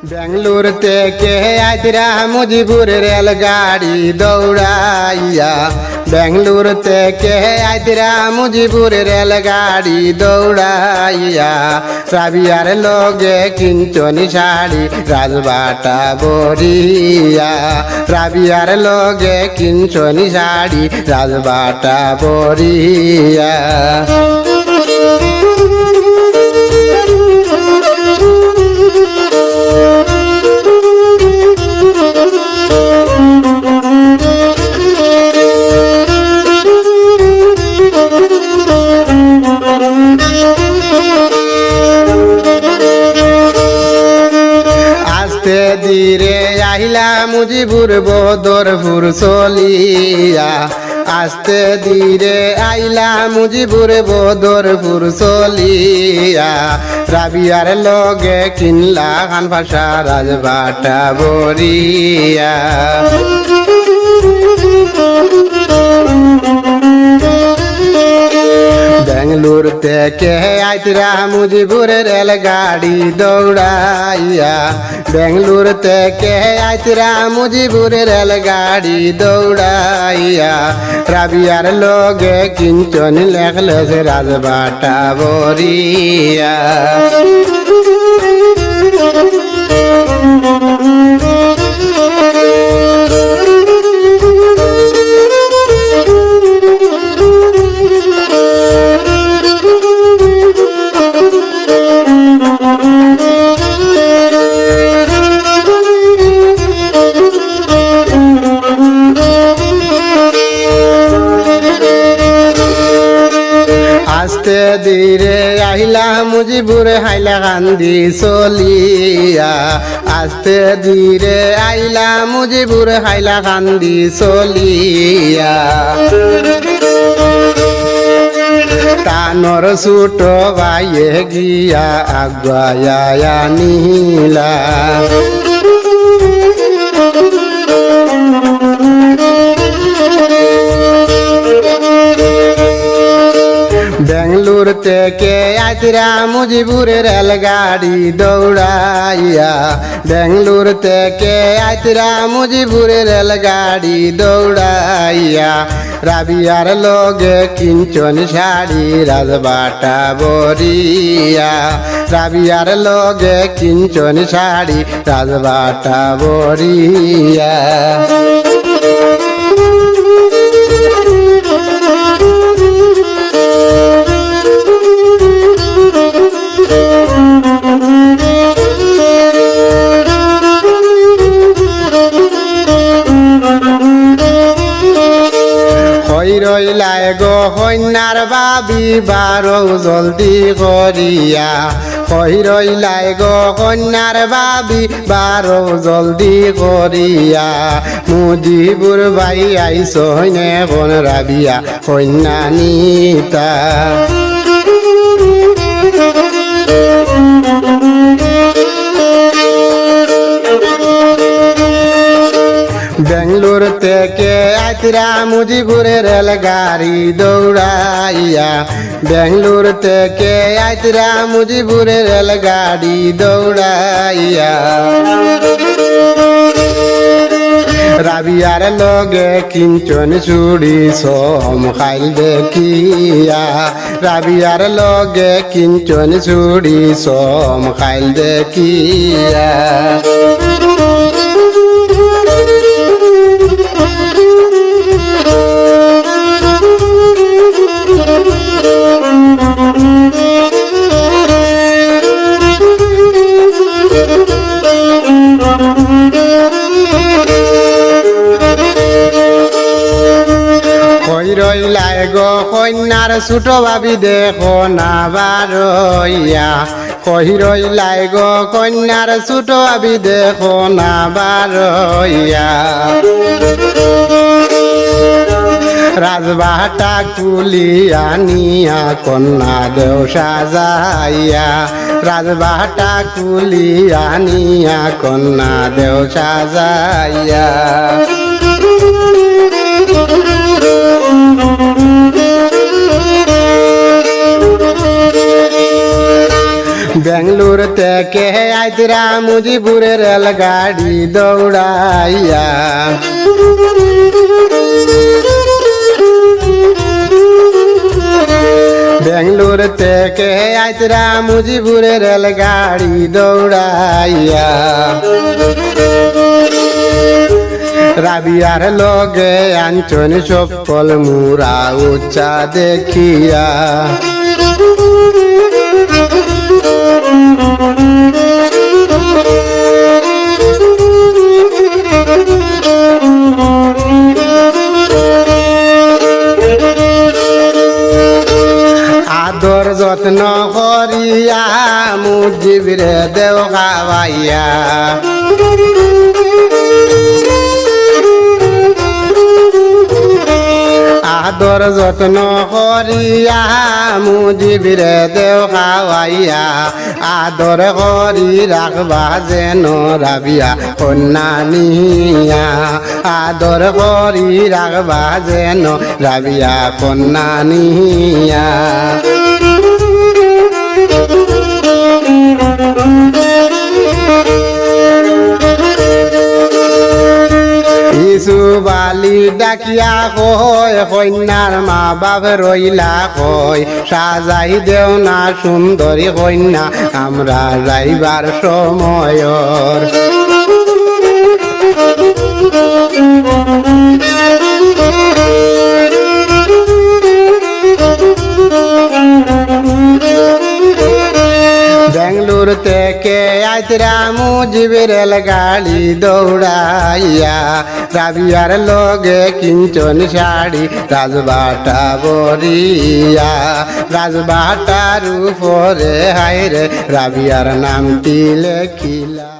बेंगलुरु থেকে আইতরা মুজিবুর রেলগাড়ি দৌড়াইয়া बेंगलुरु থেকে আইতরা মুজিবুর রেলগাড়ি দৌড়াইয়া রাবিয়ার লগে কিঞ্চনি শাড়ি রাজবাটা বরিয়া রাবিয়ার লগে কিঞ্চনি শাড়ি রাজবাটা বরিয়া ধীরে আহিলা মুজিবুর বদরপুর চলিয়া আস্তে ধীরে আইলা মুজিবুর বদরপুর চলিয়া রাবিয়ার লগে কিনলা খান ভাষা রাজবাটা বরিয়া बेंगलुरु থেকে আইতরা মুজিবুর রেলগাড়ি দৌড়াইয়া बेंगलुरु থেকে আইতরা মুজিবুর রেলগাড়ি দৌড়াইয়া রাবিয়ার লগে কিঞ্চনি লেখলে রাজবাটা বরিয়া আস্তে ধীরে আহিলা মুজিবুর হাইলা কান্দি চলিয়া আস্তে ধীরে আইলা মুজিবুর হাইলা কান্দি চলিয়া তানর ছোট ভাইয়ে গিয়া আগুয়া নীলা बेंगलुरु থেকে আইতরা মুজিবুর রেলগাড়ি দৌড়াইয়া बेंगलुरु থেকে আইতরা মুজিবুর রেলগাড়ি দৌড়াইয়া রাবিয়ার লগে কিঞ্চনি শাড়ি রাজবাটা বরিয়া রাবিয়ার লগে কিঞ্চনি শাড়ি রাজবাটা বরিয়া রইলায় গো কন্যার বাবি বারো জলদি করিয়া রইলায় গো কন্যার বাবি বারো জলদি করিয়া মুজিবুর ভাই আইস হইনে বন রাবিয়া কন্যা নিতা बेंगलुरु থেকে আইতরা মুজিবুর রেলগাড়ি দৌড়াইয়া बेंगलुरु থেকে আইতরা মুজিবুর রেলগাড়ি দৌড়াইয়া রাবিয়ার লগে কিঞ্চনি চুড়ি সোম খাইল দেখিয়া রাবিয়ার লগে কিঞ্চনি চুড়ি সোম খাইল দেখিয়া রইলায় গো কন্যার ছোট ভাবি দেখো না বারইয়া রইলায় গো কন্যার ছোট ভাবি দেখো না বারইয়া রাজবাটা কুলিয়া নিয়া কন্যা দেও সাজাইয়া রাজবাটা কুলিয়া নিয়া কন্যা দেও সাজাইয়া বেঙ্গলোর থেকে আইতরা মুজিবুরের রেলগাড়ি দৌড়াইয়া বেঙ্গলোর থেকে আইতরা মুজিবুরের রেলগাড়ি দৌড়াইয়া রাবিয়ার লগে আঞ্চন সফল মুরা উচ্চা দেখিয়া আদর যত্ন করিয়া মুজিবরে দেও খাওয়াইয়া আদর যত্ন করিয়া মুজিবরে দেও খাওয়াইয়া আদর করি রাখবা যেন রাবিয়া কন্যা নিয়া আদর করি রাখবা যেন রাবিয়া কন্যা নিয়া ইসু বালি ডাকিয়া কয় কন্যার মা বাপ রইলা কয় সাজাই দেও না সুন্দরী কন্যা আমরা যাইবার সময়র বেঙ্গলোর থেকে আইতরা মুজিবের রেলগাড়ি দৌড়াইয়া রাবিয়ার লগে কিঞ্চন শাড়ি রাজবাটা বরিয়া রাজবাটার উপরে হায়রে রাবিয়ার নামটি লেখিলা।